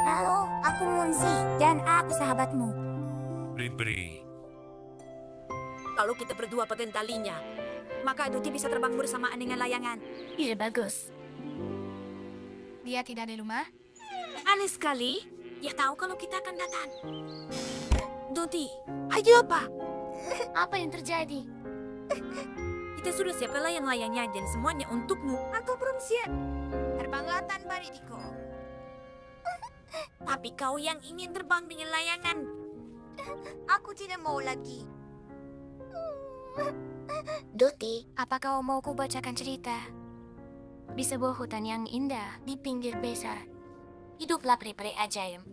Halo, aku Munzi dan aku sahabatmu. Beri-beri. Kalau kita berdua paten talinya, maka Duti bisa terbang bersamaan dengan layangan. Ide bagus. Dia tidak di rumah? Aneh sekali. Ya tahu kalau kita akan datang. Duti, ayo apa? Apa yang terjadi? Kita sudah siapkan layang-layangnya dan semuanya untukmu. Aku belum siap. Terbanglah tanpa diriku. Tapi kau yang ingin terbang dengan layangan. Aku tidak mau lagi. Doti, apa kau mau ku bacakan cerita? Di sebuah hutan yang indah di pinggir desa, hiduplah peri-peri ajaib.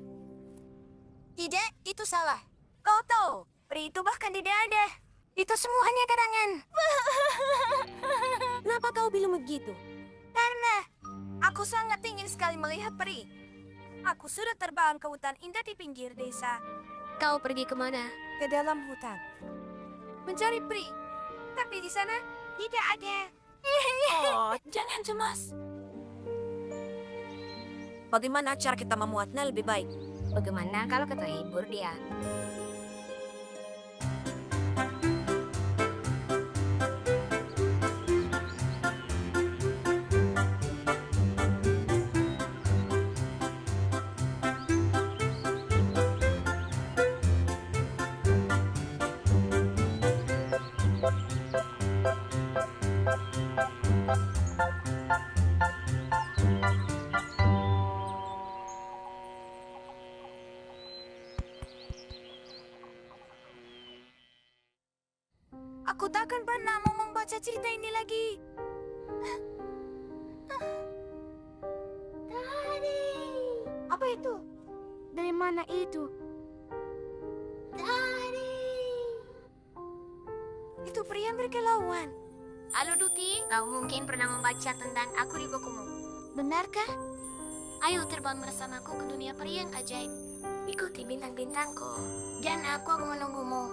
Tidak, itu salah. Kau tahu, peri itu bahkan tidak ada. Itu semuanya karangan. Kenapa kau bilang begitu? Karena aku sangat ingin sekali melihat peri. Aku sudah terbang ke hutan indah di pinggir desa. Kau pergi kemana? Ke dalam hutan. Mencari peri. Tapi di sana tidak ada. Oh, jangan cemas. Bagaimana cara kita memuatnya lebih baik? Bagaimana kalau kita hibur dia? Aku takkan pernah mau membaca cerita ini lagi. Daddy! Apa itu? Dari mana itu? Daddy! Itu peri yang berkilauan. Halo Duti, kau mungkin pernah membaca tentang aku di bukumu. Benarkah? Ayo terbang bersamaku ke dunia peri yang ajaib. Ikuti bintang-bintangku, dan aku akan menunggumu.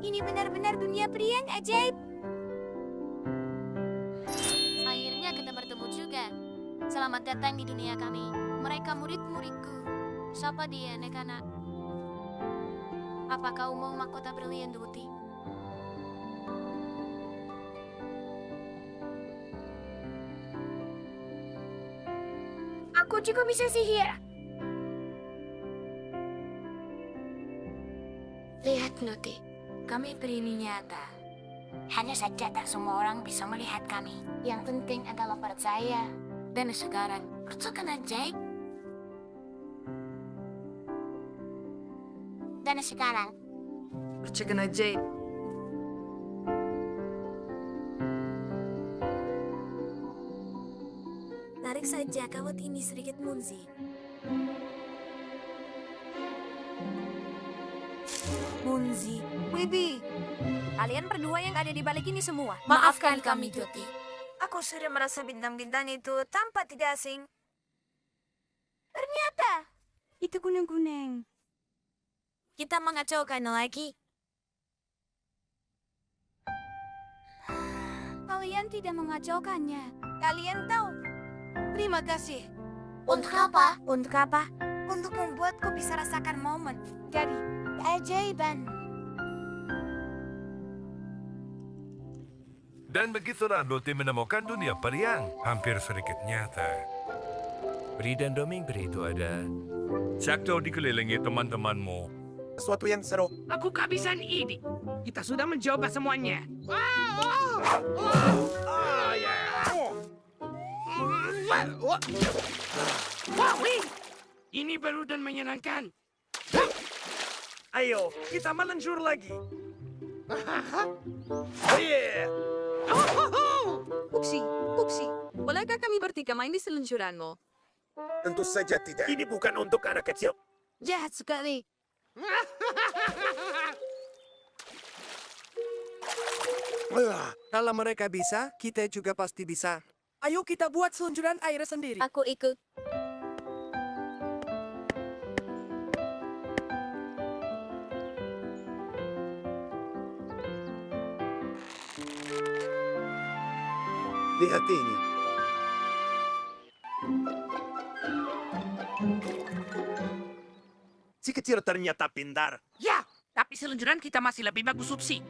Ini benar-benar dunia peri yang ajaib. Akhirnya kita bertemu juga. Selamat datang di dunia kami. Mereka murid-muridku. Siapa dia, anak-anak? Apa kau mau mahkota brilian, Duti? Aku juga bisa sihir. Lihat, Duti. Kami peri ini nyata. Hanya saja tak semua orang bisa melihat kami. Yang penting adalah percaya. Dan sekarang, percayakan ajaib. Dan sekarang, Percikan ajaib. Tarik saja kawat ini sedikit, Munzi. Munzi. Wibi, kalian berdua yang ada di balik ini semua. Maafkan kami, Duti. Aku sudah merasa bintang-bintang itu tampak tidak asing. Ternyata itu kuning-kuning. Kita mengacaukan lagi. Kalian tidak mengacaukannya. Kalian tahu. Terima kasih. untuk apa? Untuk apa? Untuk membuatku bisa rasakan momen dari keajaiban. Dan begitulah Duti menemukan dunia periang. Hampir sedikit nyata. Peri dan dongeng peri itu ada. Sakto dikelilingi teman-temanmu. Sesuatu yang seru. Aku kehabisan ide. Kita sudah mencoba semuanya. Wow, ini baru dan menyenangkan. Ayo, kita meluncur lagi. Yeah. Puksi, bolehkah kami bertiga main di seluncuranmu? Tentu saja tidak. Ini bukan untuk anak kecil. Jahat sekali. Kalau mereka bisa, kita juga pasti bisa. Ayo kita buat seluncuran air sendiri. Aku ikut. Lihat ini. Si kecil ternyata pintar. Ya, tapi seluncuran kita masih lebih bagus Supsi.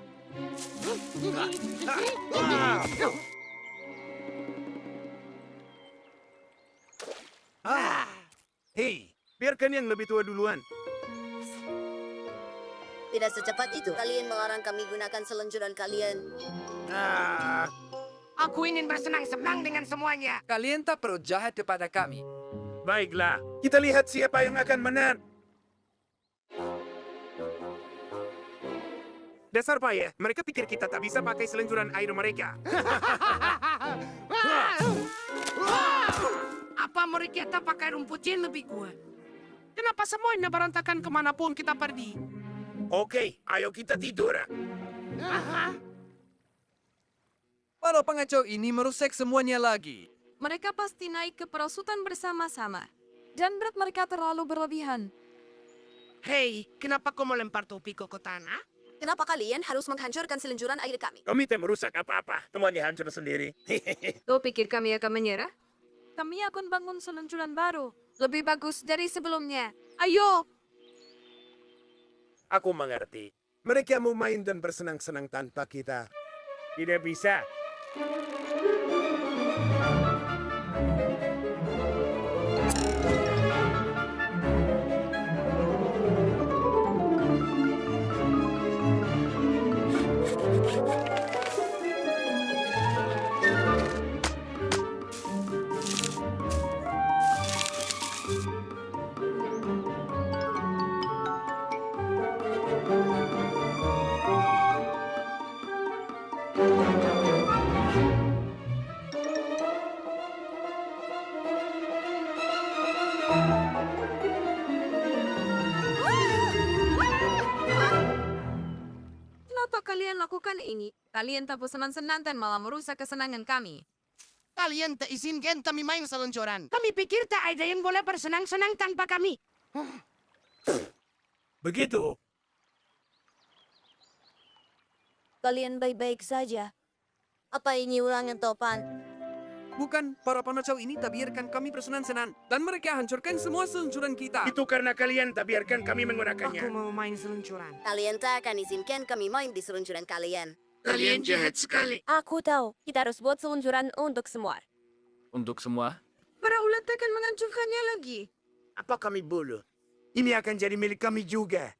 Hei, biarkan yang lebih tua duluan. Tidak secepat itu. Kalian melarang kami gunakan seluncuran kalian. Ah, Aku ingin bersenang-senang dengan semuanya. Kalian tak perlu jahat kepada kami. baiklah, kita lihat siapa yang akan menang. Dasar payah, mereka pikir kita tak bisa pakai seluncuran air mereka. Apa mereka tak pakai rumput yang lebih kuat? Kenapa semuanya berantakan kemanapun kita pergi? Oke, ayo kita tidur. Para pengacau ini merusak semuanya lagi. Mereka pasti naik ke perosotan bersama-sama. Dan berat mereka terlalu berlebihan. Hei, kenapa kau melempar topiku ke tanah? Kenapa kalian harus menghancurkan seluncuran air kami? Kami tak merusak apa-apa, temannya hancur sendiri. Lo pikir kami akan menyerah? Kami akan bangun seluncuran baru. Lebih bagus dari sebelumnya. Ayo! Aku mengerti. Mereka mau main dan bersenang-senang tanpa kita. Tidak bisa. Kenapa kalian lakukan ini? Kalian tak bersenang-senang dan malah merusak kesenangan kami. Kalian tak izinkan kami main seluncuran. Kami pikir tak ada yang boleh bersenang-senang tanpa kami. Begitu. Kalian baik-baik saja. Apa ini ulangan topan? Bukan, para pengacau ini tak biarkan kami bersenang-senang. Dan mereka hancurkan semua seluncuran kita. Itu karena kalian tak biarkan kami Aku menggunakannya. mau main seluncuran. Kalian tak akan izinkan kami main di seluncuran kalian. Kalian jahat sekali. Aku tahu. Kita harus buat seluncuran untuk semua. Untuk semua? Para ulat akan menghancurkannya lagi. Apa kami bulu? Ini akan jadi milik kami juga.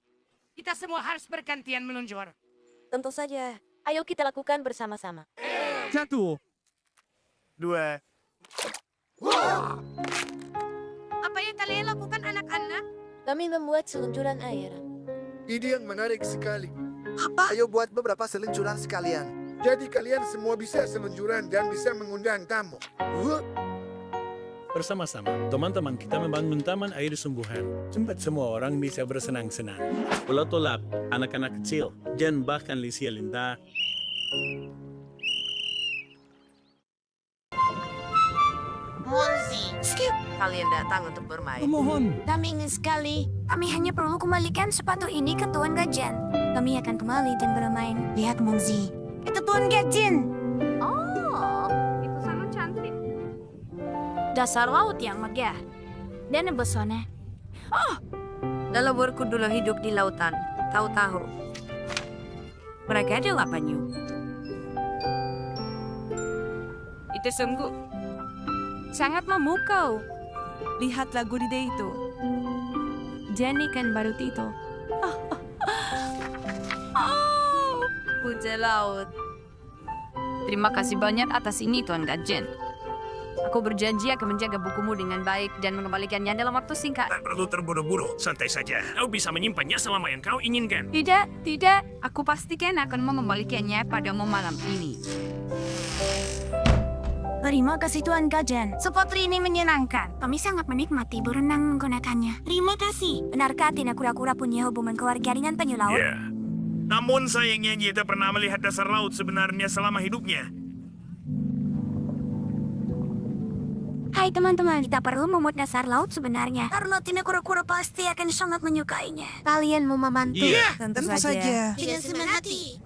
Kita semua harus bergantian meluncur. Tentu saja. Ayo kita lakukan bersama-sama. Jatuh. 2. Apa yang kalian lakukan anak-anak? Kami membuat seluncuran air. Ide yang menarik sekali. Apa? Ayo buat beberapa seluncuran sekalian. Jadi kalian semua bisa seluncuran dan bisa mengundang tamu. Bersama-sama, teman-teman kita membangun taman air sungguhan. Tempat semua orang bisa bersenang-senang. Pulau Tolap, anak-anak kecil, dan bahkan Lisia Linda. Monzi, skip. Kalian datang untuk bermain. Mohon. Kami ingin sekali. Kami hanya perlu kembalikan sepatu ini ke Tuan Gajan. Kami akan kembali dan bermain. Lihat Monzi. Itu Tuan Gajan. Oh, itu sangat cantik. Dasar laut yang megah. Dan nebesone. Leluhurku dulu hidup di lautan. Tahu-tahu. Mereka adalah penyu. Itu sungguh sangat memukau. Lihatlah guride itu. Jenny kan baru itu. Puja laut. Terima kasih banyak atas ini, Tuan Gajen. Aku berjanji akan menjaga bukumu dengan baik dan mengembalikannya dalam waktu singkat. Tak perlu terburu-buru, santai saja. Kau bisa menyimpannya selama yang kau inginkan. Tidak. Aku pastikan akan mengembalikannya padamu malam ini. Terima kasih Tuan Gajan. Sepatu ini menyenangkan. Kami sangat menikmati berenang menggunakannya. Terima kasih. Benarkah Tina kura-kura punya hubungan keluarga dengan penyu laut? Ya, Namun sayangnya dia tak pernah melihat dasar laut sebenarnya selama hidupnya. Hai teman-teman, kita perlu membuat dasar laut sebenarnya. Karena Tina kura-kura pasti akan sangat menyukainya. Kalian mau membantu? Iya. Tentu saja. Dengan senang hati.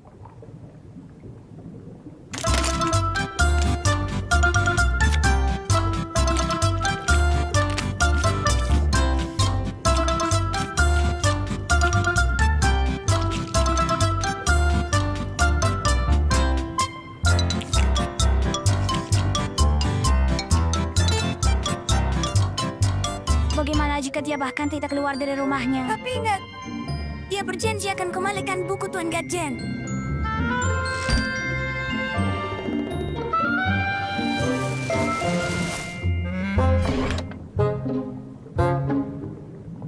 Bagaimana jika dia bahkan tidak keluar dari rumahnya? Tapi ingat, dia berjanji akan kembalikan buku Tuan Gadgen.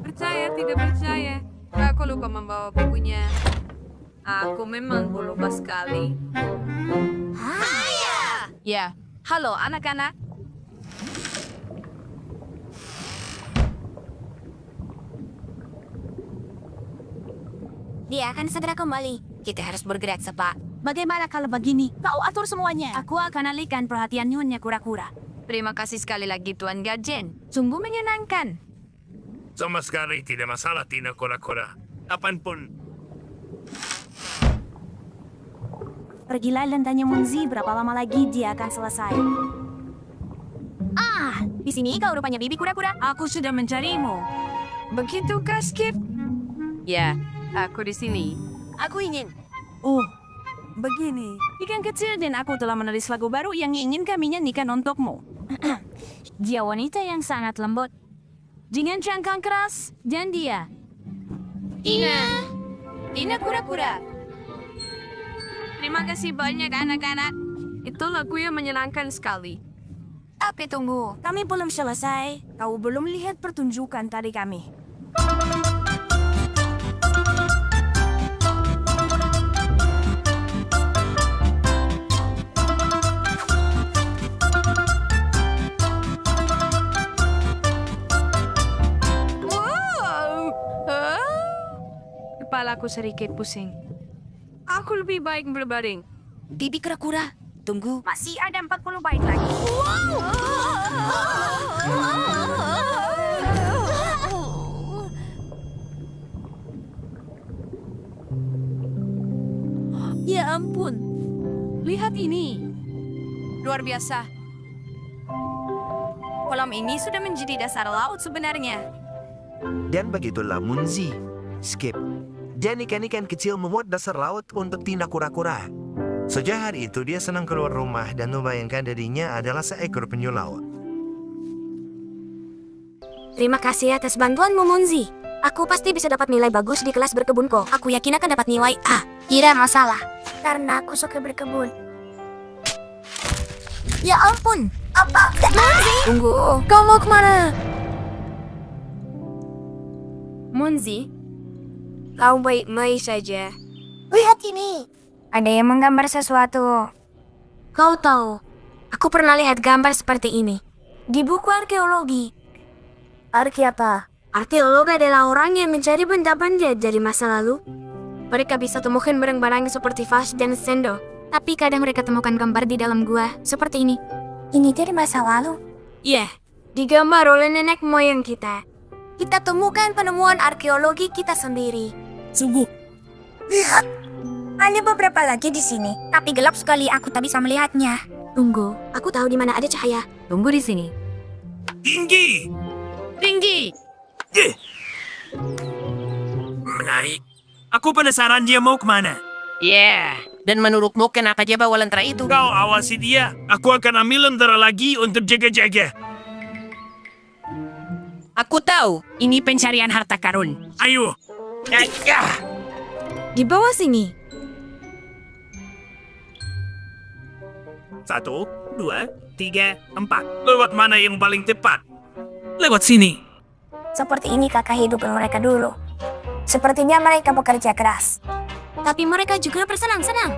Percaya tidak percaya. Aku lupa membawa bukunya. Aku memang lupa sekali. Ya, halo anak-anak. Dia akan segera kembali. Kita harus bergerak cepat. Bagaimana kalau begini? Kau atur semuanya. Aku akan alihkan perhatian Nyonya kura-kura. Terima kasih sekali lagi Tuan Gadgen. Sungguh menyenangkan. Sama sekali tidak masalah, Tina kura-kura. Kapanpun. Pergilah dan tanya Munzi berapa lama lagi dia akan selesai. Ah, di sini kau rupanya bibi kura-kura. Aku sudah mencarimu. Begitukah, Skip? Ya, aku di sini. Aku ingin. Oh, begini. Ikan kecil dan aku telah menulis lagu baru yang ingin kami nyanyikan untukmu. Dia wanita yang sangat lembut. Dengan cangkang keras, dan dia. Tina kura-kura. Terima kasih banyak anak-anak. Itu lagu yang menyenangkan sekali. Tapi tunggu, kami belum selesai. Kau belum lihat pertunjukan tadi kami. Kepalaku sedikit pusing. Aku lebih baik berbaring. Bibi kura-kura, tunggu. Masih ada 40 bait lagi. Ya ampun. Lihat ini. Luar biasa. Kolam ini sudah menjadi dasar laut sebenarnya. Dan begitulah Munzi, Skip, dan ikan-ikan kecil membuat dasar laut untuk Tina kura-kura. Sejak hari itu dia senang keluar rumah dan membayangkan dirinya adalah seekor penyu laut. Terima kasih atas bantuanmu, Munzi. Aku pasti bisa dapat nilai bagus di kelas berkebunku. Aku yakin akan dapat nilai A. Tidak masalah, karena aku suka berkebun. Ya ampun, apa? Munzi! Tunggu, kau mau kemana? Munzi, kau baik-baik saja. Lihat ini. Ada yang menggambar sesuatu. Kau tahu, aku pernah lihat gambar seperti ini di buku arkeologi. Arki apa? Arkeolog adalah orang yang mencari benda-benda dari masa lalu. Mereka bisa temukan barang-barang seperti vas dan sendok. Tapi kadang mereka temukan gambar di dalam gua seperti ini. Ini dari masa lalu? Iya, digambar oleh nenek moyang kita. Kita temukan penemuan arkeologi kita sendiri. Sungguh. Lihat. Hanya beberapa lagi di sini. Tapi gelap sekali, aku tak bisa melihatnya. Tunggu, aku tahu di mana ada cahaya. Tunggu di sini. Tinggi! Tinggi! Menarik. Aku penasaran dia mau kemana. Dan menurutmu kenapa dia bawa lentera itu? Kau awasi dia. Aku akan ambil lentera lagi untuk jaga-jaga. Aku tahu, ini pencarian harta karun. Ayo. Di bawah sini. 1, 2, 3, 4. Lewat mana yang paling tepat? Lewat sini. Seperti ini kakak hidupan mereka dulu. Sepertinya mereka bekerja keras. Tapi mereka juga bersenang-senang.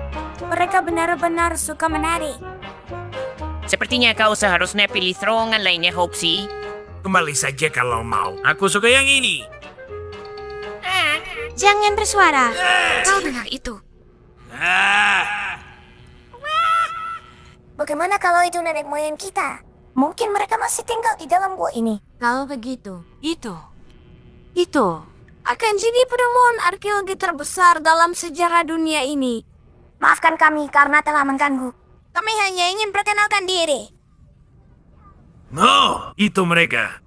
Mereka benar-benar suka menari. Sepertinya kau seharusnya pilih terowongan lainnya, Hopsy. Kembali saja kalau mau. Aku suka yang ini. Jangan bersuara. Kau dengar itu? Bagaimana kalau itu nenek moyang kita? Mungkin mereka masih tinggal di dalam gua ini. Kalau begitu, Itu. Akan jadi penemuan arkeologi terbesar dalam sejarah dunia ini. Maafkan kami karena telah mengganggu. Kami hanya ingin perkenalkan diri. Oh, itu mereka.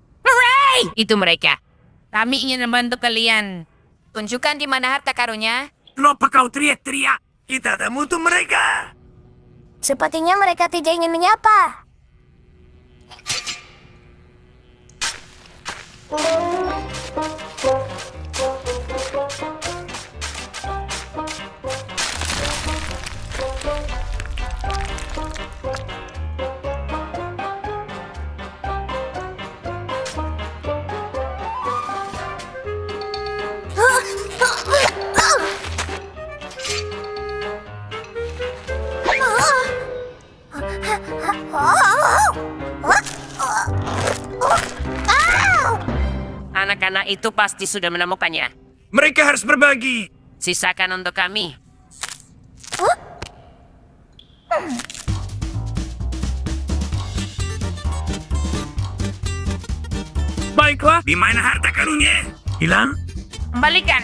Itu mereka. Kami ingin membantu kalian. Tunjukkan di mana harta karunnya. Kenapa kau teriak-teriak? Kita tak mutu mereka. Sepertinya mereka tidak ingin menyapa. Anak-anak itu pasti sudah menemukannya. Mereka harus berbagi. Sisakan untuk kami. Baiklah. Di mana harta karunnya? Hilang? Kembalikan.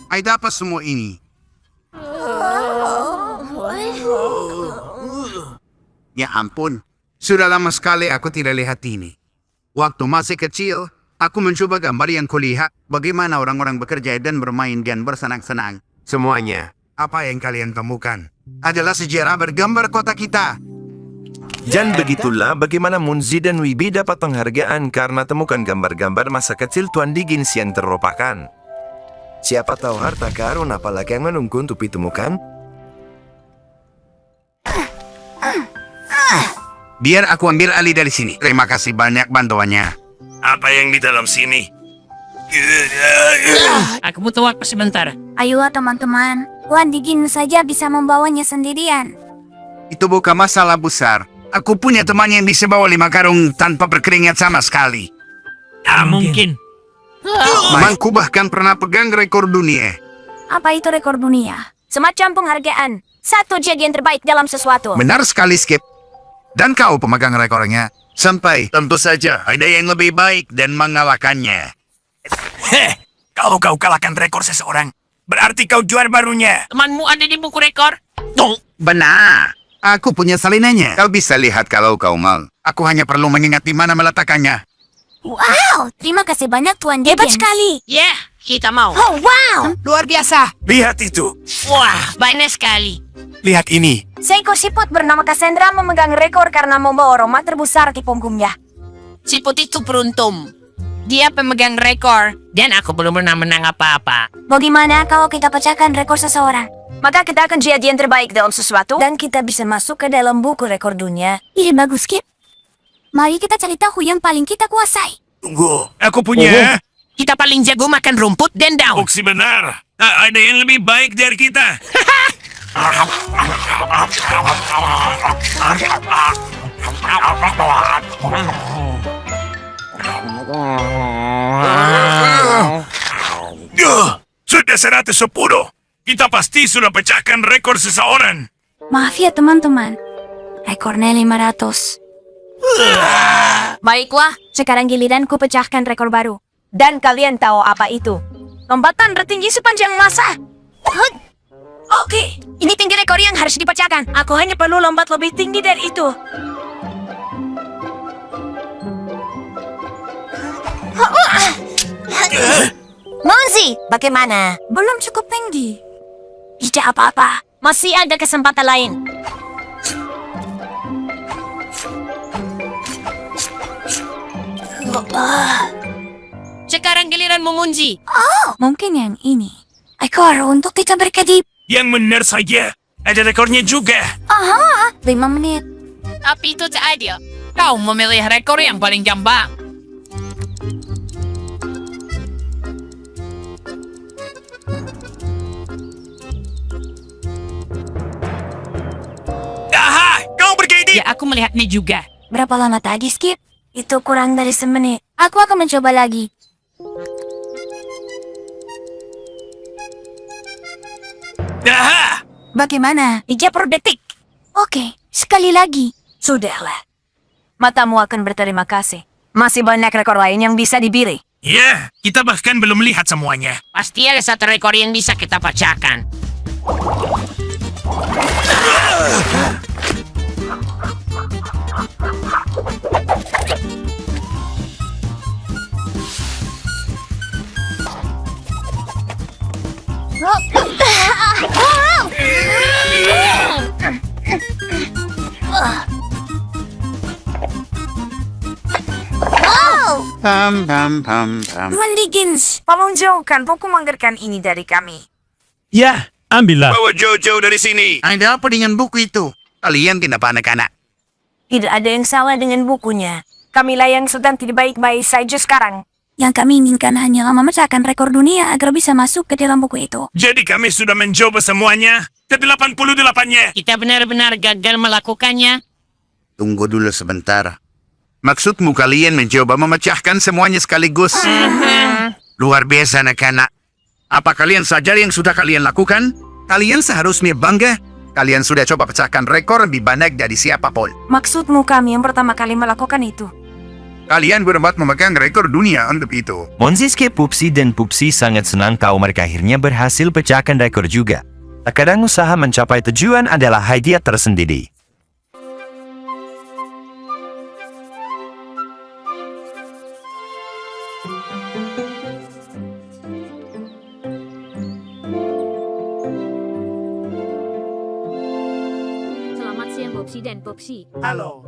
Ada apa semua ini? Ya ampun, sudah lama sekali aku tidak lihat ini. Waktu masih kecil, aku mencoba gambar yang kulihat bagaimana orang-orang bekerja dan bermain dan bersenang-senang. Semuanya, apa yang kalian temukan adalah sejarah bergambar kota kita. Dan begitulah bagaimana Munzi dan Wibi dapat penghargaan karena temukan gambar-gambar masa kecil Tuan Diggins yang terlupakan. Siapa tahu harta karun apalagi yang menunggu untuk ditemukan? Biar aku ambil alih dari sini. Terima kasih banyak bantuannya. Apa yang di dalam sini? Aku butuh waktu sebentar. Ayolah teman-teman, Tuan Diggins saja bisa membawanya sendirian. Itu bukan masalah besar. Aku punya teman yang bisa bawa 5 karung tanpa berkeringat sama sekali. Mungkin. Mangku bahkan pernah pegang rekor dunia. Apa itu rekor dunia? Semacam penghargaan. Satu kejadian terbaik dalam sesuatu. Benar sekali, Skip. Dan kau pemegang rekornya. Sampai tentu saja ada yang lebih baik dan mengalahkannya. Kalau kau kalahkan rekor seseorang, berarti kau juara barunya. Temanmu ada di buku rekor? Benar. Aku punya salinannya. Kau bisa lihat kalau kau mau. Aku hanya perlu mengingat di mana meletakkannya. Wow, terima kasih banyak Tuan Diggins. Hebat sekali. Ya, kita mau. Oh, wow. Luar biasa. Lihat itu. Wah, banyak sekali. Lihat ini. Seekor siput bernama Cassandra memegang rekor karena membawa rumah terbesar di punggungnya. Siput itu beruntung. Dia pemegang rekor, dan aku belum pernah menang apa-apa. Bagaimana kalau kita pecahkan rekor seseorang? Maka kita akan jadi yang terbaik dalam sesuatu. Dan kita bisa masuk ke dalam buku rekor dunia. Ide bagus, Skip. Mari kita cari tahu yang paling kita kuasai. Tunggu. Aku punya. Kita paling jago makan rumput dan daun. Oksi benar. Ada yang lebih baik dari kita. Sudah 110. Kita pasti sudah pecahkan rekor seseorang. Maaf ya teman-teman. Rekornya 500. Baiklah, sekarang giliranku pecahkan rekor baru. Dan kalian tahu apa itu? Lompatan tertinggi sepanjang masa. Oke, ini tinggi rekor yang harus dipecahkan. Aku hanya perlu lompat lebih tinggi dari itu. Monzi, bagaimana? Belum cukup tinggi. Tidak apa-apa, masih ada kesempatan lain. Sekarang giliranmu, Munzi. Oh, mungkin yang ini. Ekor untuk kita berkedip. Yang benar saja. Ada rekornya juga. Aha, 5 menit. Tapi itu tak adil. Kau memilih rekor yang paling gampang. Aha, kau bergedi. Ya, aku melihatnya juga. Berapa lama tadi, Skip? Itu kurang dari semenit. Aku akan mencoba lagi. Aha, Bagaimana? 30 detik. Oke, sekali lagi. Sudahlah. Matamu akan berterima kasih. Masih banyak rekor lain yang bisa dibiri. ya, kita bahkan belum lihat semuanya. Pasti ada satu rekor yang bisa kita bacakan. Tuan Dickens, tolong jauhkan buku manggerkan ini dari kami. Ya, ambillah. Bawa Jojo dari sini. Ada apa dengan buku itu? Kalian kenapa anak-anak? Tidak ada yang salah dengan bukunya. Kamilah yang sedang tidak baik-baik saja sekarang. Yang kami inginkan hanyalah memecahkan rekor dunia agar bisa masuk ke dalam buku itu. Jadi kami sudah mencoba semuanya. Ke-88-nya. Kita benar-benar gagal melakukannya. Tunggu dulu sebentar. Maksudmu kalian mencoba memecahkan semuanya sekaligus? Luar biasa anak-anak. Apa kalian sadar yang sudah kalian lakukan? Kalian seharusnya bangga. Kalian sudah coba pecahkan rekor lebih banyak dari siapapun. Maksudmu kami yang pertama kali melakukan itu? Kalian berempat memegang rekor dunia untuk itu. Monzi, Skip, Pupsi, dan Pupsi sangat senang kalau mereka akhirnya berhasil pecahkan rekor juga. Terkadang usaha mencapai tujuan adalah hadiah tersendiri. Selamat siang, Popsi dan Popsi. Halo.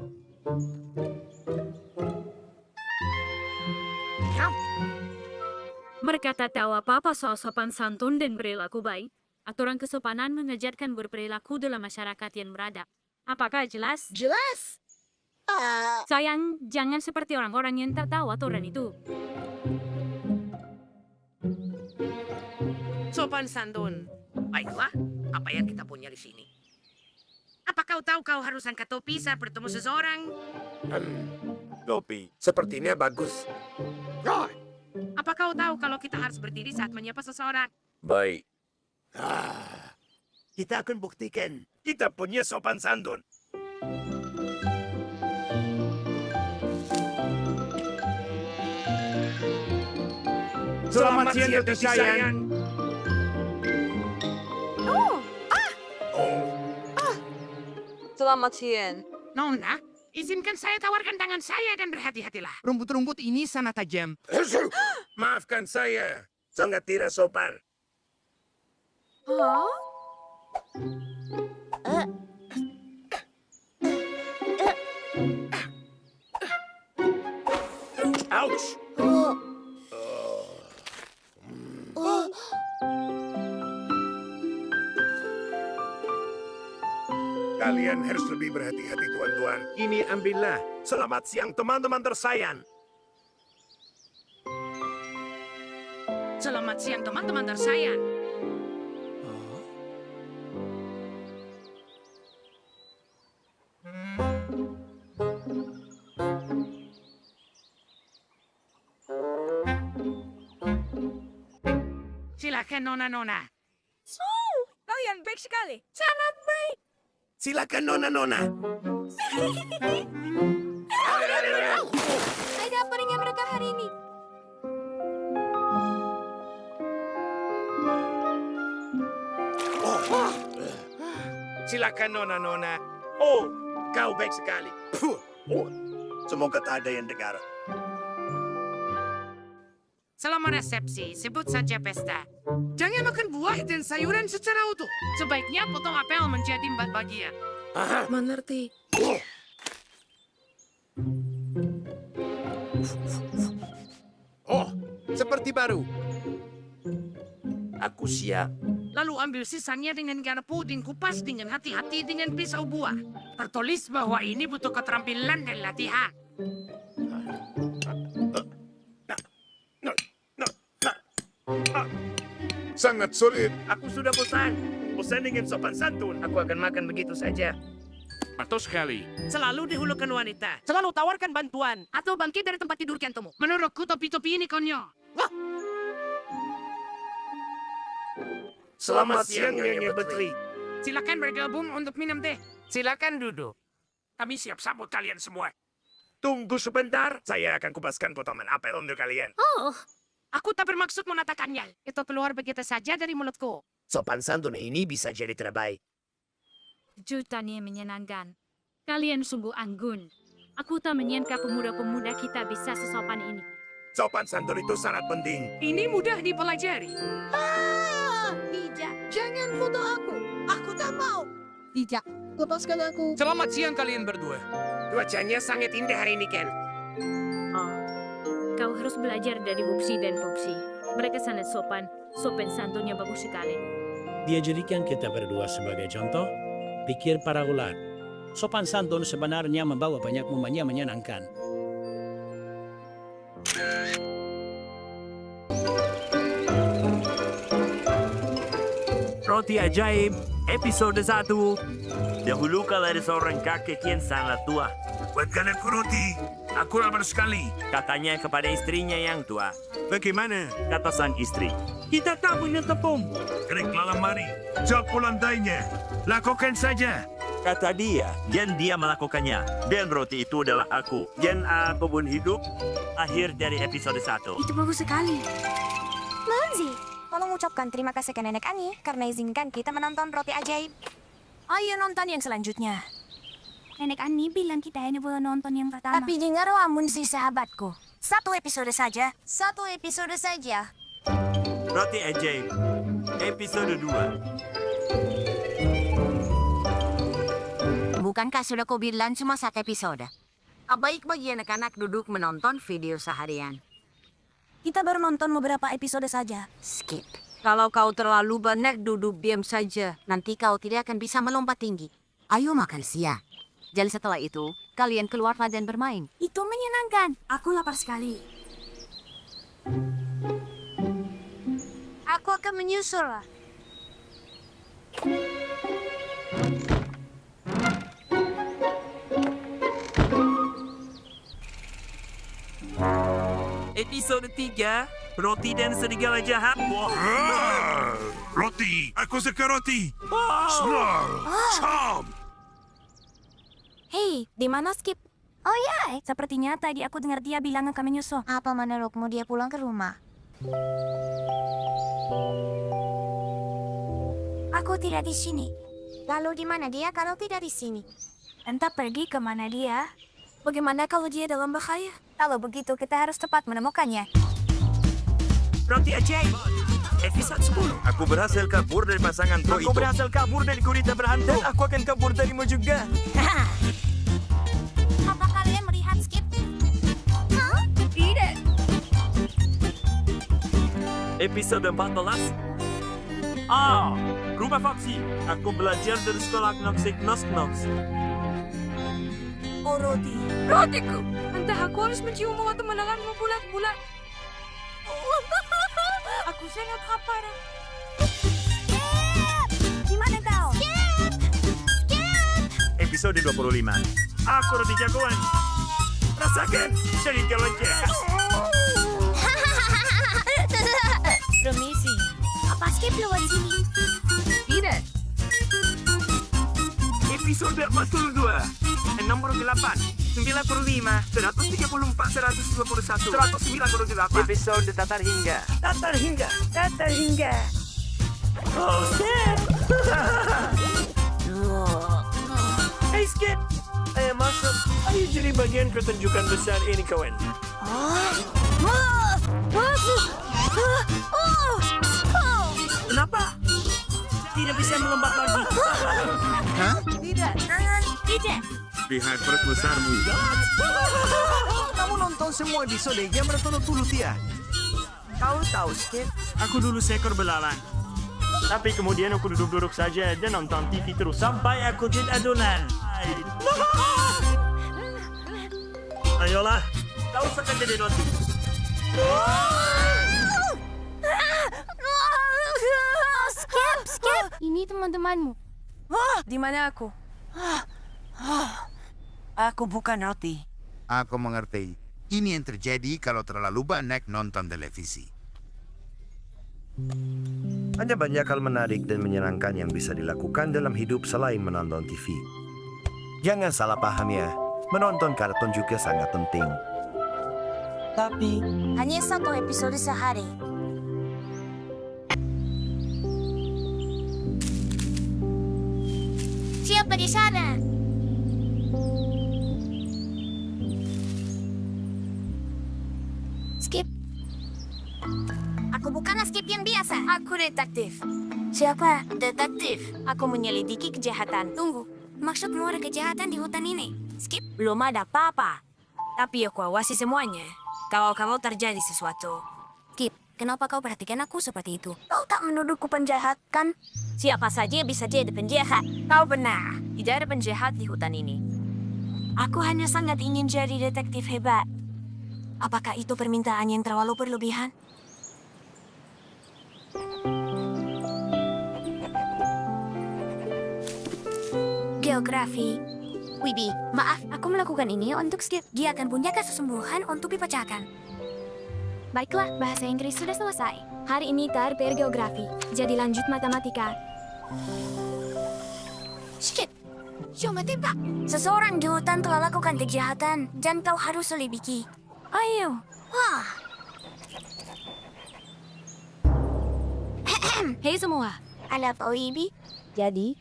Mereka tak tahu apa-apa soal sopan santun dan perilaku baik. Aturan kesopanan mengajarkan berperilaku dalam masyarakat yang beradab. Apakah jelas? Jelas. Sayang, jangan seperti orang-orang yang tak tahu aturan itu. Sopan santun. Baiklah, apa yang kita punya di sini? Apa kau tahu kau harus angkat topi saat bertemu seseorang? Topi, sepertinya bagus. Apa kau tahu kalau kita harus berdiri saat menyapa seseorang? Baik. Kita akan buktikan. Kita punya sopan santun. Selamat siang, Dr. Sayang. Selamat siang. Nona, izinkan saya tawarkan tangan saya dan berhati-hatilah. Rumput-rumput ini sangat tajam. Maafkan saya. Sangat tidak sopan. Ouch! Kalian harus lebih berhati-hati, tuan-tuan. Ini ambillah. Selamat siang, teman-teman tersayang. Selamat siang teman-teman tersayang. Silakan nona-nona. Kalian baik sekali. Silakan, nona-nona. Ada apa dengan mereka hari ini? Silakan, nona-nona. Oh, kau baik sekali. Semoga tak ada yang dengar. Selama resepsi, sebut saja pesta. Jangan makan buah dan sayuran secara utuh. Sebaiknya potong apel menjadi 4 bagian. Mengerti. Oh, seperti baru. Aku siap. lalu ambil sisanya dengan garam puding kupas dengan hati-hati dengan pisau buah. Tertulis bahwa ini butuh keterampilan dan latihan. Sangat sulit. Aku sudah bosan. Bosan dengan sopan santun. Aku akan makan begitu saja. Betul sekali. Selalu dihulukan wanita. Selalu tawarkan bantuan. Atau bangkit dari tempat tidur kantomu. Menurutku topi-topi ini konyol. Wah! Selamat siang, Nyonya Betri. Silakan bergabung untuk minum teh. Silakan duduk. Kami siap sambut kalian semua. Tunggu sebentar. Saya akan kupaskan potongan apel untuk kalian. Oh, Aku tak bermaksud menatakannya. Itu keluar begitu saja dari mulutku. Sopan santun ini bisa jadi terbaik. kejutan yang menyenangkan. Kalian sungguh anggun. Aku tak menyangka pemuda-pemuda kita bisa sesopan ini. Sopan santun itu sangat penting. Ini mudah dipelajari. Tidak, jangan foto aku. Aku tak mau. Tidak, lepaskan aku. Selamat siang kalian berdua. Cuacanya sangat indah hari ini, Ken. Oh, kau harus belajar dari Bupsi dan Popsi. Mereka sangat sopan santunnya bagus sekali. Dia jadikan kita berdua sebagai contoh, pikir para ulat. Sopan santun sebenarnya membawa banyak momen yang menyenangkan. Roti Ajaib, episode 1. Dahulu kala ada seorang kakek yang sangat tua. Buatkan aku roti. Aku lapar sekali. Katanya kepada istrinya yang tua. Bagaimana? Kata sang istri, kita tak punya tepung. Keriklah lemari. Jok lantainya. Lakukan saja. Kata dia, dan dia melakukannya. Dan roti itu adalah aku. Dan aku pun hidup. Akhir dari episode 1. Itu bagus sekali. Manzi, tolong ucapkan terima kasih ke Nenek Ani karena izinkan kita menonton Roti Ajaib. Ayo nonton yang selanjutnya. Nenek Ani bilang kita ini boleh nonton yang pertama. Tapi dengar wamun si sahabatku. 1 episode saja. 1 episode saja. Roti Ajaib, episode 2. Bukankah sudah kau bilang cuma 1 episode? Baik bagi anak-anak duduk menonton video seharian. Kita baru nonton beberapa episode saja. Skip. Kalau kau terlalu banyak duduk diam saja, nanti kau tidak akan bisa melompat tinggi. Ayo makan siang. Jadi setelah itu, kalian keluar dan bermain. Itu menyenangkan. Aku lapar sekali. Aku akan menyusul. Episode 3, Roti dan Serigala Jahat. Roti. Aku suka roti. Som. Hei, di mana Skip? Oh ya, sepertinya tadi aku dengar dia bilang akan menyusul. Apa menurutmu dia pulang ke rumah? Aku tidak di sini. Lalu di mana dia kalau tidak di sini? Entah pergi kemana dia. Bagaimana kalau dia dalam bahaya? Kalau begitu kita harus cepat menemukannya. Roti Ajaib, episode 10. Aku berhasil kabur dari pasangan pro Aku berhasil kabur dari gurita berhantu. Dan aku akan kabur darimu juga. Apa kalian melihat Skip? Hah? Tidak. Episode 14. Rumah Foxy. Aku belajar dari sekolah Knoxik Knox. Oh, Roti. Rotiku, entah aku harus menciummu atau menelanmu bulat-bulat. Aku sangat lapar. Di mana kau? Episode 25. Aku roti jagoan. Rasakan cerita loncat. Permisi. Apa Skip lewat sini? Tidak. Episode 42. Nomor 8. 95, 134, 121, 198. Episode Tatar Hingga. Oh, shit! Hey, Skip! Ayo masuk. Ayo jadi bagian pertunjukan besar ini, kawan. Kenapa? Tidak bisa melompat lagi. Tidak. Tidak. Lihat perut besarmu. Kamu nonton semua episode yang berturut-turut ya? Kau tahu, Skip? Aku dulu seekor belalang. Tapi kemudian aku duduk-duduk saja dan nonton TV terus sampai aku jadi adonan. Ayolah, kau akan jadi roti. Skip! Ini teman-temanmu. Di mana aku? Aku bukan roti. Aku mengerti. Ini yang terjadi kalau terlalu banyak nonton televisi. Ada banyak hal menarik dan menyenangkan yang bisa dilakukan dalam hidup selain menonton TV. Jangan salah paham ya, menonton kartun juga sangat penting. Tapi, Hanya 1 episode sehari. Siapa di sana? Skip. Aku bukanlah Skip yang biasa. Aku detektif. Siapa? Detektif. Aku menyelidiki kejahatan. Tunggu, maksudmu ada kejahatan di hutan ini? Skip? Belum ada apa-apa. Tapi aku awasi semuanya. Kalau terjadi sesuatu. Skip, kenapa kau perhatikan aku seperti itu? Kau tak menuduhku penjahat, kan? Siapa saja bisa jadi penjahat. Kau benar. Tidak ada penjahat di hutan ini. Aku hanya sangat ingin jadi detektif hebat. Apakah itu permintaan yang terlalu berlebihan? Geografi. Wibi, maaf, aku melakukan ini untuk Skip. Dia akan punya kesesungguhan untuk dipecahkan. Baiklah, bahasa Inggris sudah selesai. Hari ini PR geografi, jadi lanjut matematika. Skip, coba tembak. Seseorang di hutan telah lakukan kejahatan, dan kau harus selidiki. Ayo. Wah. Hei semua. Ada apa, Wibi? Jadi?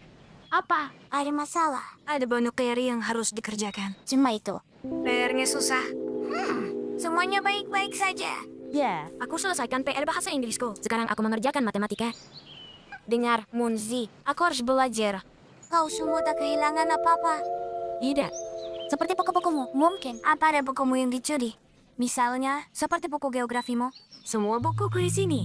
Apa? Ada masalah. Ada banyak PR yang harus dikerjakan. Cuma itu. PR-nya susah. Semuanya baik-baik saja. Ya. Aku selesaikan PR bahasa Inggrisku. Sekarang aku mengerjakan matematika. Dengar, Munzi. Aku harus belajar. Kau semua tak kehilangan apa-apa? Tidak. Seperti buku-bukumu. Mungkin. Apa ada bukumu yang dicuri? Misalnya, seperti buku geografimu. Semua bukuku di sini.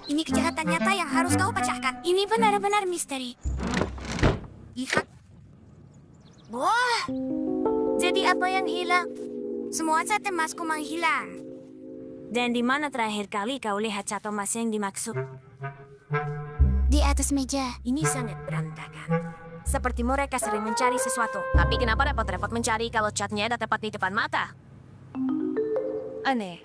Ini kejahatan nyata yang harus kau pecahkan. Ini benar-benar misteri. Lihat. Wah. Jadi apa yang hilang? Semua cat emasku menghilang. Dan di mana terakhir kali kau lihat cat emas yang dimaksud? Di atas meja. Ini sangat berantakan. Seperti mereka sering mencari sesuatu. Tapi kenapa repot-repot mencari kalau catnya ada tepat di depan mata? Aneh.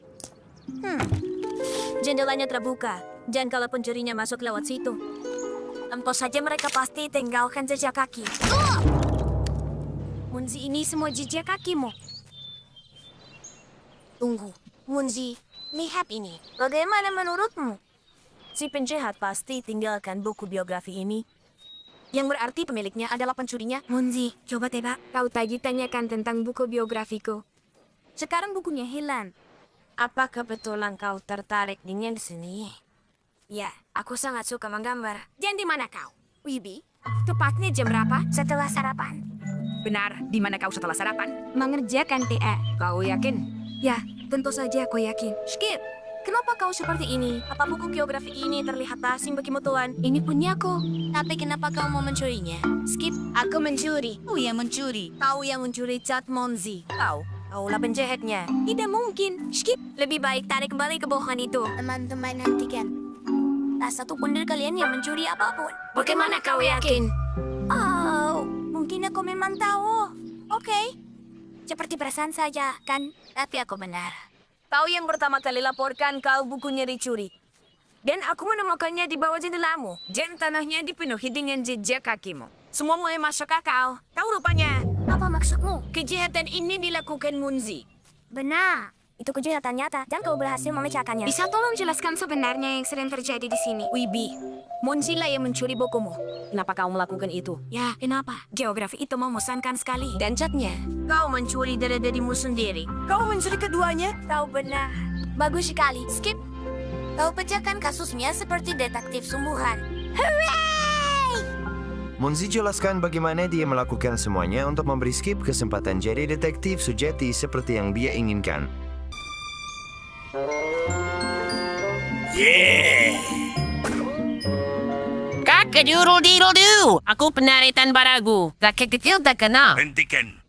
Jendelanya terbuka. Dan kalau pencurinya masuk lewat situ, tentu saja mereka pasti tinggalkan jejak kaki. Munzi, ini semua jejak kakimu. Tunggu, Munzi, lihat ini. Bagaimana menurutmu? Si penjahat pasti tinggalkan buku biografi ini. Yang berarti pemiliknya adalah pencurinya. Munzi, coba tebak. Kau tadi tanyakan tentang buku biografiku. Sekarang bukunya hilang. Apa kebetulan kau tertarik dengan seni? Ya, aku sangat suka menggambar. Dan di mana kau? Wibi, tepatnya jam berapa? Setelah sarapan. Benar, di mana kau setelah sarapan? Mengerjakan PR. Kau yakin? Ya, tentu saja aku yakin. Skip, kenapa kau seperti ini? Apa buku geografi ini terlihat asing bagimu tuan? Ini punyaku. Tapi kenapa kau mau mencurinya? Skip, aku mencuri. Kau yang mencuri. Kau yang mencuri cat Monzi. Kaulah penjahatnya. Tidak mungkin. Skip, lebih baik tarik kembali kebohongan itu. Teman-teman, nantikan. Tak satu pun dari kalian yang mencuri apapun. Bagaimana kau yakin? Oh, mungkin aku memang tahu. Oke. Seperti perasaan saja, kan? Tapi aku benar. Kau yang pertama kali laporkan kau bukunya dicuri. Dan aku menemukannya di bawah jendelamu. Dan tanahnya dipenuhi dengan jejak kakimu. Semua mulai masuk akal. Tahu rupanya. Apa maksudmu? Kejahatan ini dilakukan Munzi. Benar. Itu kejahatan nyata dan kau berhasil memecahkannya. Bisa tolong jelaskan sebenarnya yang sering terjadi di sini? Wibi, Munzi lah yang mencuri bukumu. Kenapa kau melakukan itu? Ya, kenapa? Geografi itu membosankan sekali. Dan catnya, kau mencuri dari dirimu sendiri. Kau mencuri keduanya? Kau benar. Bagus sekali. Skip. Kau pecahkan kasusnya seperti detektif sungguhan. Hooray! Munzi jelaskan bagaimana dia melakukan semuanya untuk memberi Skip kesempatan jadi detektif sejati seperti yang dia inginkan. Kakak-jurul-dirul-du. Aku penaritan baragu. Rakyat kecil tak kenal. Hentikan.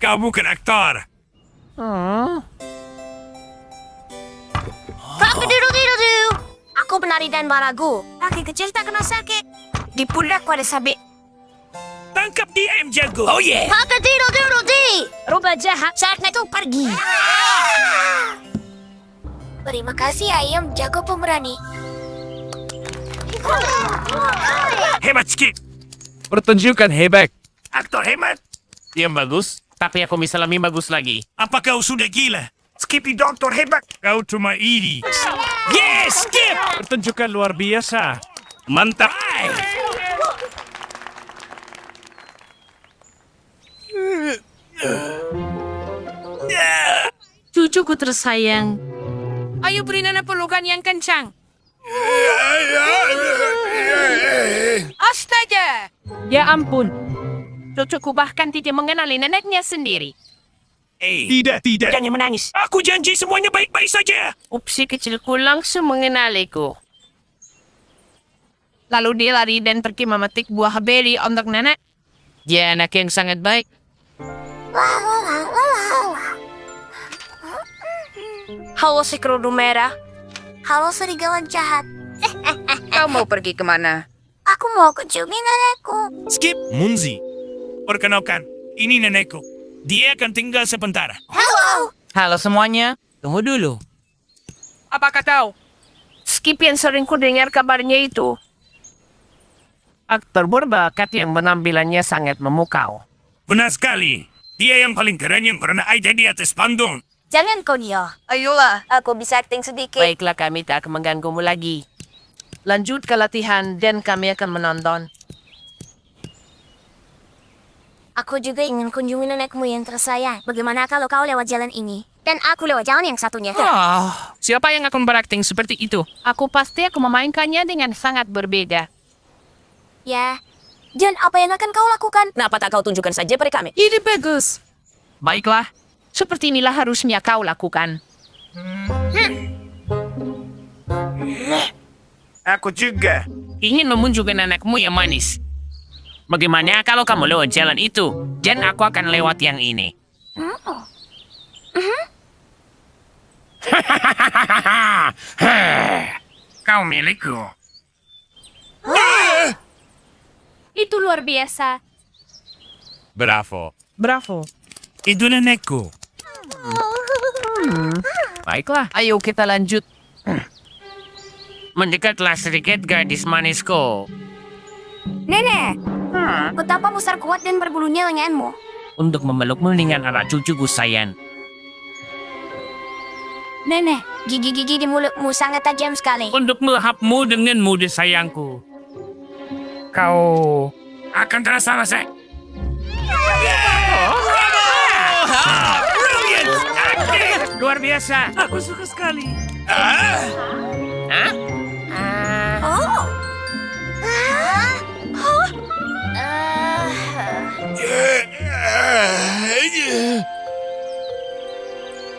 Kau bukan aktor. Kakak-dirul-dirul-du. Aku penari dan baragu. Kaki kecil tak kena sakit. Di pundakku ada sabit. Tangkap dia, M. Jago. Oh yeah. Kakak-dirul-dirul-di. Rubah jahat saatnya kau pergi. Terima kasih ayam jago pemberani. Hebat, Skip. Pertunjukan hebat. Aktor hebat. Yang bagus, tapi aku bisa lebih bagus lagi. Apa kau sudah gila? Skippy doktor hebat. Kau cuma iri. Yes, Skip. Pertunjukan luar biasa. Mantap. Cucuku tersayang. Ayo beri Nana pelukan yang kencang. Astaga! Ya ampun. Cucuku bahkan tidak mengenali neneknya sendiri. Tidak. Jangan menangis. Aku janji semuanya baik-baik saja. Upsi kecilku langsung mengenaliku. Lalu dia lari dan pergi memetik buah beri untuk nenek. Dia anak yang sangat baik. Halo si kerudung merah. Halo serigala jahat. Kau mau pergi kemana? Aku mau kunjungi nenekku. Skip. Munzi. Perkenalkan, ini nenekku. Dia akan tinggal sebentar. Halo. Halo semuanya. Tunggu dulu. Apakah tahu? Skip yang sering ku dengar kabarnya itu. Aktor berbakat yang penampilannya sangat memukau. Benar sekali. Dia yang paling keren yang pernah ada di atas panggung. Jangan kau Nia. Ayolah, aku bisa acting sedikit. Baiklah, kami tak akan mengganggumu lagi. Lanjut ke latihan dan kami akan menonton. Aku juga ingin kunjungi nenekmu yang tersayang. Bagaimana kalau kau lewat jalan ini? Dan aku lewat jalan yang satunya. Siapa yang akan berakting seperti itu? Aku pasti akan memainkannya dengan sangat berbeda. Ya. Dan apa yang akan kau lakukan? Kenapa tak kau tunjukkan saja pada kami? Ide bagus. Baiklah, seperti inilah harusnya kau lakukan. Aku juga. Ingin memunjukkan anakmu yang manis. Bagaimana kalau kamu lewat jalan itu, dan aku akan lewat yang ini? Kau milikku. Itu luar biasa. Bravo. Bravo. Itu nenekku. Baiklah, ayo kita lanjut. Mendekatlah sedikit gadis manisku. Nenek, betapa besar kuat dan berbulunya lenganmu. Untuk memelukmu dengan anak cucuku sayang. Nenek, gigi-gigi di mulutmu sangat tajam sekali. Untuk melahapmu dengan mudah sayangku. Kau Akan terasa rasa. luar biasa. Aku suka sekali.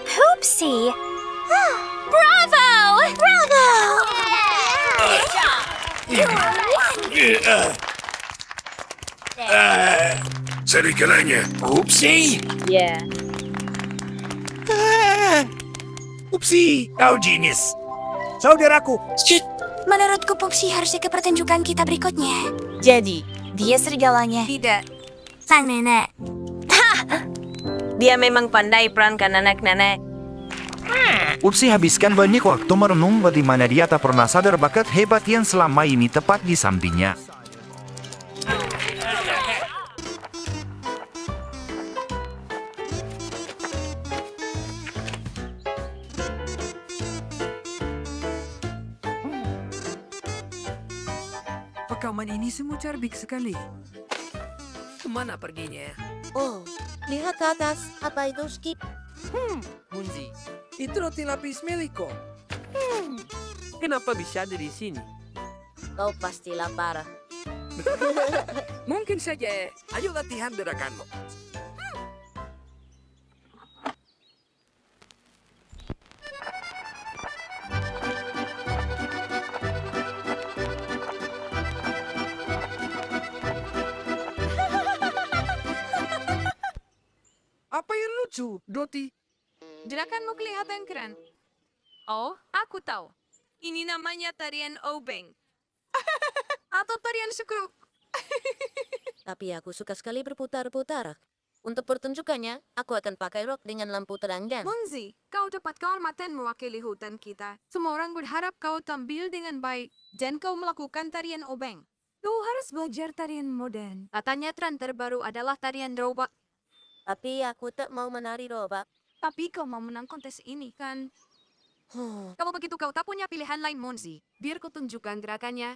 Hoopsie. Bravo! Bravo! Serigalanya. Upsi. Yeah. Upsi. Kau genius. Saudaraku, Menurutku Pupsi harusnya ke pertunjukan kita berikutnya. Jadi, Dia serigalanya. tidak. Sang nenek. Dia memang pandai perankan anak-anak. Upsi habiskan banyak waktu merenung bagaimana dia tak pernah sadar bakat hebat yang selama ini tepat di sampingnya. Rekaman ini semua carbik sekali. Kemana perginya? Oh, lihat ke atas. Apa itu Skip? Munzi, itu roti lapis milikku. Kenapa bisa ada di sini? Kau pasti lapar. Mungkin saja. Ayo latihan gerakanmu. Apa yang lucu, Doti? Gerakanmu kelihatan keren. Oh, aku tahu. Ini namanya tarian obeng. Atau tarian sukruk. Tapi aku suka sekali berputar-putar. Untuk pertunjukannya, aku akan pakai rok dengan lampu terang dan... Munzi, kau dapat kehormatan mewakili hutan kita. Semua orang berharap kau tampil dengan baik dan kau melakukan tarian obeng. Kau harus belajar tarian modern. Katanya tren terbaru adalah tarian robot. Tapi aku tak mau menari robak. Tapi kau mau menang kontes ini kan? Kalau begitu kau tak punya pilihan lain, Munzi. Biar kau tunjukkan gerakannya.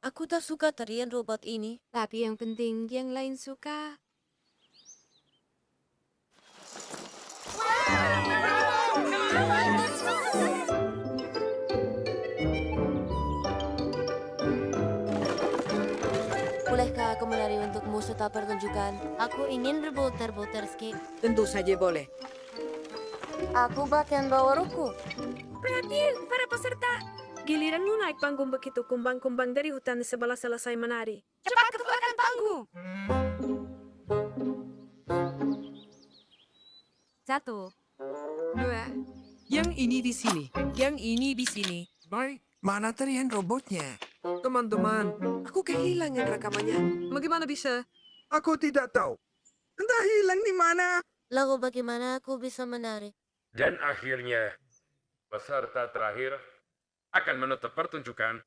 Aku tak suka tarian robot ini. Tapi yang penting yang lain suka. Bolehkah aku menari untukmu setelah pertunjukan? Aku ingin berputar-putar skip. Tentu saja boleh. Aku bahkan bawa ruku. Perhatian para peserta. Giliranmu naik panggung begitu kumbang-kumbang dari hutan sebelah selesai menari. Cepat ke belakang panggung. 1, 2. Yang ini di sini. Yang ini di sini. Baik, mana tarian robotnya? Teman-teman, aku kehilangan rekamannya. Bagaimana bisa? Aku tidak tahu. Entah hilang di mana. Lalu bagaimana aku bisa menari? Dan akhirnya, peserta terakhir akan menutup pertunjukan.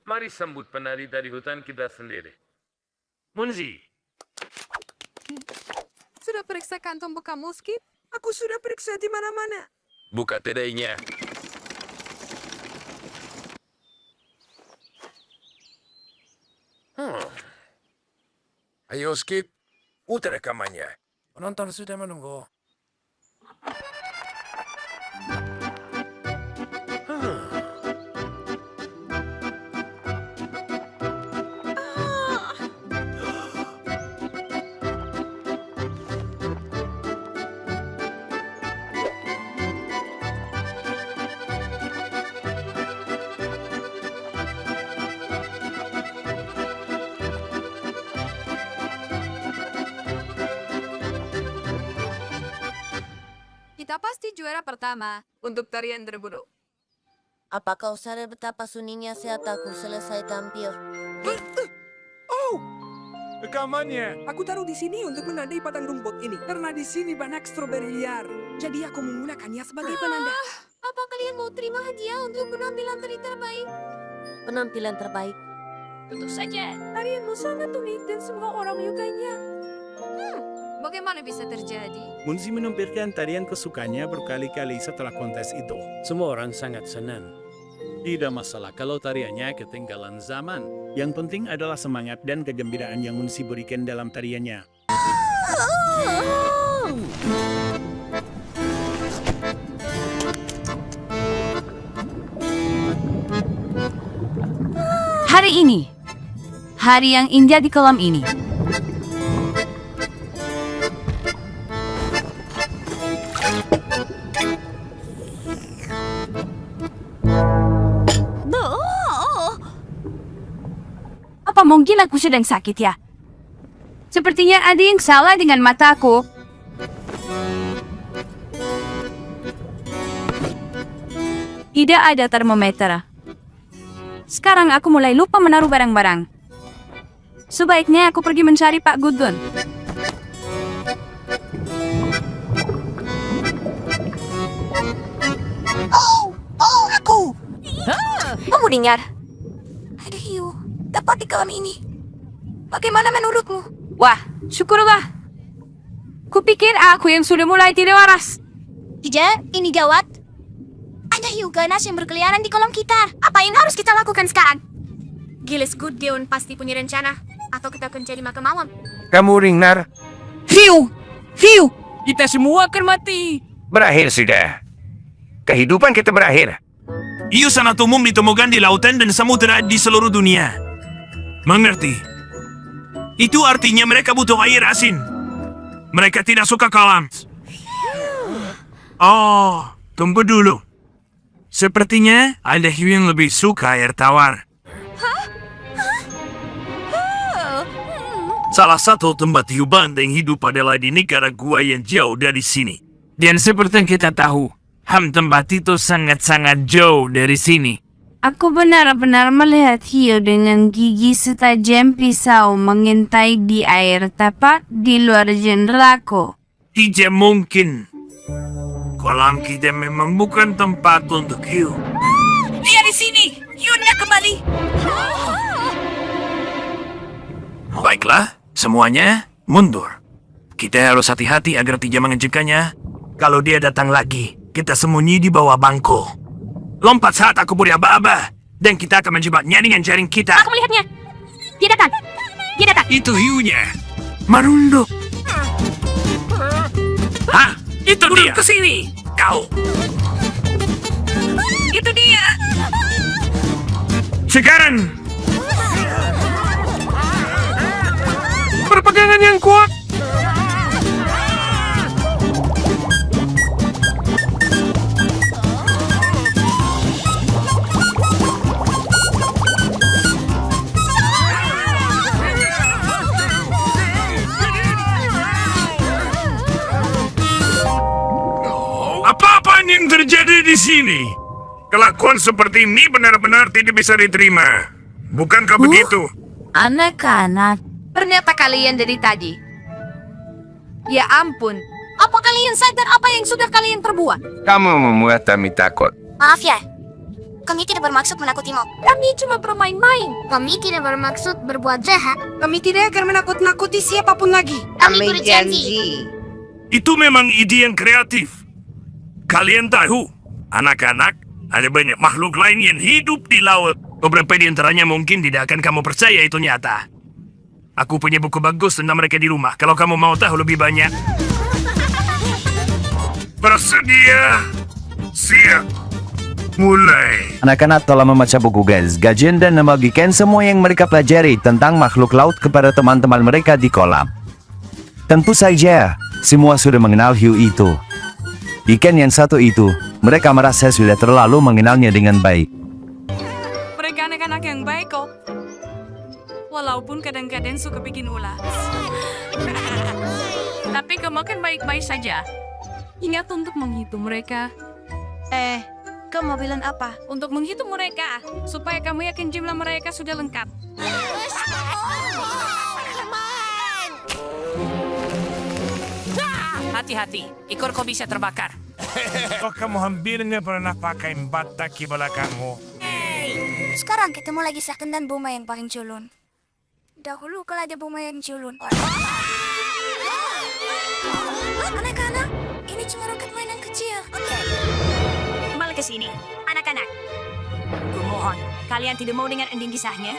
Mari sambut penari dari hutan kita sendiri. Munzi. Sudah periksa kantong bukamu, Skip? Aku sudah periksa di mana-mana. Buka tedainya. Ayo Skip, putar rekamannya. Penonton sudah menunggu. Kita pasti juara pertama untuk tarian terburuk. Apa kau sadar betapa sunyinya saat aku selesai tampil? Rekamannya. Aku taruh di sini untuk menandai padang rumput ini. Karena di sini banyak stroberi liar. Jadi aku menggunakannya sebagai penanda. Apa kalian mau terima hadiah untuk penampilan tari terbaik? Penampilan terbaik. Tentu saja. Tarianmu sangat unik dan semua orang menyukainya. Bagaimana bisa terjadi? Munzi menampilkan tarian kesukaannya berkali-kali setelah kontes itu. Semua orang sangat senang. Tidak masalah kalau tariannya ketinggalan zaman. Yang penting adalah semangat dan kegembiraan yang Munzi berikan dalam tariannya. Hari ini, hari yang indah di kolam ini. Apa mungkin aku sedang sakit ya? Sepertinya ada yang salah dengan mataku. Tidak ada termometer. Sekarang aku mulai lupa menaruh barang-barang. Sebaiknya aku pergi mencari Pak Gudun. Aku! Kamu dengar? Ada hiu tepat di kolam ini. Bagaimana menurutmu? Wah, syukurlah. Kupikir aku yang sudah mulai tidak waras. Tidak, ini gawat. Ada hiu ganas yang berkeliaran di kolam kita. Apa yang harus kita lakukan sekarang? Giles Good Deon pasti punya rencana. Atau kita akan jadi makan malam. Kamu ringnar? Hiu! Hiu! Kita semua akan mati. Berakhir sudah. Kehidupan kita berakhir. Hiu sangat umum ditemukan di lautan dan samudera di seluruh dunia. Mengerti? Itu artinya mereka butuh air asin. Mereka tidak suka kolam. Oh, tunggu dulu. Sepertinya ada hiu yang lebih suka air tawar. Salah satu tempat hiu bandeng hidup adalah di negara gua yang jauh dari sini. Dan seperti yang kita tahu, tempat itu sangat-sangat jauh dari sini. Aku benar-benar melihat hiu dengan gigi setajam pisau mengintai di air tepat di luar jendelaku. Tidak mungkin. Kolam kita memang bukan tempat untuk hiu. Dia di sini! Hiunya kembali! Baiklah, semuanya mundur. Kita harus hati-hati agar tidak mengejutkannya. Kalau dia datang lagi, kita sembunyi di bawah bangku. Lompat saat aku beri aba-aba, dan kita akan menjebaknya dengan jaring kita. Aku melihatnya. Dia datang. Dia datang. Itu hiunya. Marunduk. Hah? Itu dia. Ke sini. Kau. Itu dia! Sekarang. Berpegangan yang kuat. Apa-apaan yang terjadi di sini? Kelakuan seperti ini benar-benar tidak bisa diterima. Bukankah begitu? Anak-anak, Ternyata kalian dari tadi. Ya ampun. Apa kalian sadar apa yang sudah kalian perbuat? Kamu membuat kami takut. Maaf ya. Kami tidak bermaksud menakutimu. Kami cuma bermain-main. Kami tidak bermaksud berbuat jahat. Kami tidak akan menakut-nakuti siapapun lagi. Kami berjanji. Itu memang ide yang kreatif. Kalian tahu, anak-anak, ada banyak makhluk lain yang hidup di laut. Beberapa di antaranya mungkin tidak akan kamu percaya itu nyata. Aku punya buku bagus tentang mereka di rumah. Kalau kamu mau tahu lebih banyak. Bersedia. Siap. Mulai. Anak-anak telah membaca buku guys, gajian dan membagikan semua yang mereka pelajari tentang makhluk laut kepada teman-teman mereka di kolam. Tentu saja, semua sudah mengenal hiu itu. Ikan yang satu itu, mereka merasa sudah terlalu mengenalnya dengan baik. mereka anak-anak yang baik kok. Walaupun kadang-kadang suka bikin ulah. Tapi kamu kan baik-baik saja. Ingat untuk menghitung mereka. Kamu bilang apa? Untuk menghitung mereka, supaya kamu yakin jumlah mereka sudah lengkap. Hati-hati, ekor kau bisa terbakar. Kok kamu hampir nggak pernah pakai batak di belakangmu? Sekarang ketemu lagi Saken dan Buma yang paling culun. Dahulu kalau ada Buma yang culun. Anak-anak, ini cuma roket mainan kecil. Kembali ke sini, anak-anak. Kumohon, kalian tidak mau dengar ending kisahnya?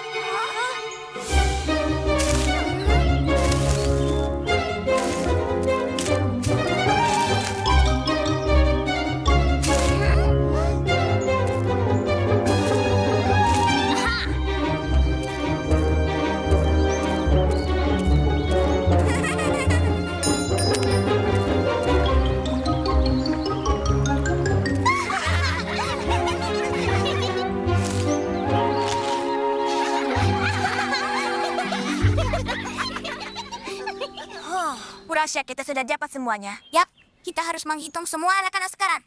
Kurasa kita sudah dapat semuanya. Yap, kita harus menghitung semua anak-anak sekarang.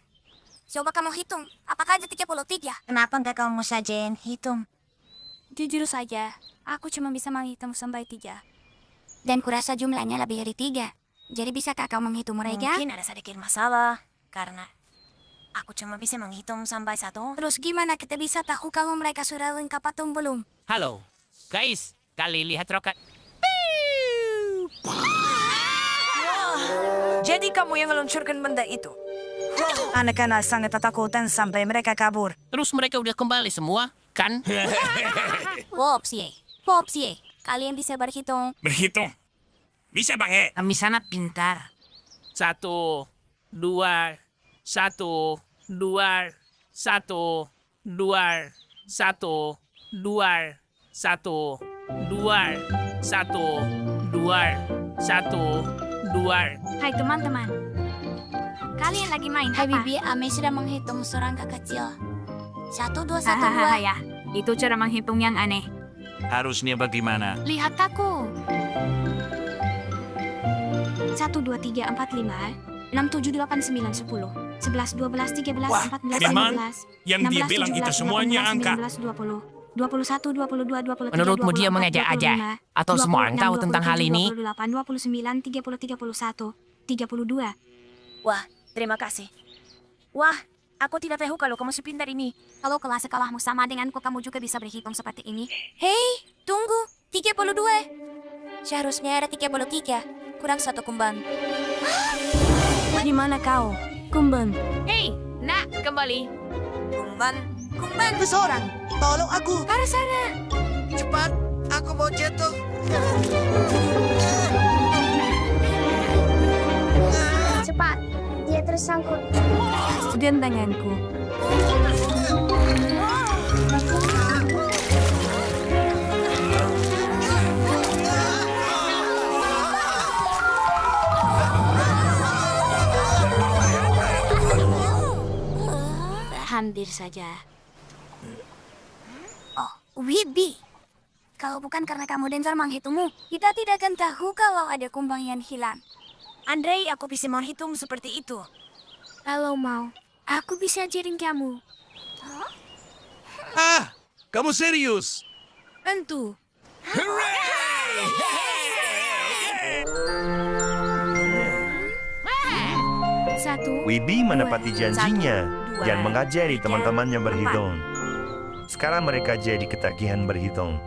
Coba kamu hitung, apakah ada 33? Kenapa enggak kamu saja yang hitung? Jujur saja, aku cuma bisa menghitung sampai 3. Dan kurasa jumlahnya lebih dari 3. Jadi bisakah kau menghitung mereka? Mungkin ada sedikit masalah, karena aku cuma bisa menghitung sampai 1. Terus gimana kita bisa tahu kalau mereka sudah lengkap atau belum? Halo, guys, kali lihat roket. Jadi kamu yang meluncurkan benda itu? Anak-anak sangat ketakutan sampai mereka kabur. Terus mereka udah kembali semua, kan? Popsie, kalian bisa berhitung. Berhitung. Bisa bang, he? Kami sangat pintar. 1, 2, 1, 2, 1, 2, 1, 2, 1, 2, 1, 2, 1, 2. Hai teman-teman. Kalian lagi main apa? Hai Bibi, Ame sudah menghitung serangga kecil. 1, 2, 1, 2. Ya, itu cara menghitung yang aneh. Harusnya bagaimana? Lihat aku. 1, 2, 3, 4, 5, 6, 7, 8, 9, 10, 11, 12, 13, Wah, 14, memang 15, yang dia bilang itu semuanya angka. 20, 21, 22, 23, Menurutmu dia mengejek-ejek? Atau semua orang tahu tentang hal ini? 28, 29, 30, 31, 32. Wah, terima kasih. Wah, aku tidak tahu kalau kamu sepintar ini. Kalau kelas sekolahmu sama denganku, kamu juga bisa berhitung seperti ini. Hei, tunggu. 32. Seharusnya ada 33. Kurang 1 kumbang. Di mana kau? Kumbang. Hei, nak, kembali. Kumbang. Kumbang. Itu seorang. Tolong aku. Arah sana. Cepat, aku mau jatuh. Cepat. Dia tersangkut. Dan tanganku. Hampir saja. Oh, Wibi. Kalau bukan karena kamu Denzel menghitungmu, kita tidak akan tahu kalau ada kumbang yang hilang. Andre, aku bisa menghitung seperti itu. Kalau mau, aku bisa ajarin kamu. Ah, kamu serius? Tentu. Satu. Wibi menepati janjinya dan mengajari teman-temannya berhitung. Sekarang mereka jadi ketagihan berhitung.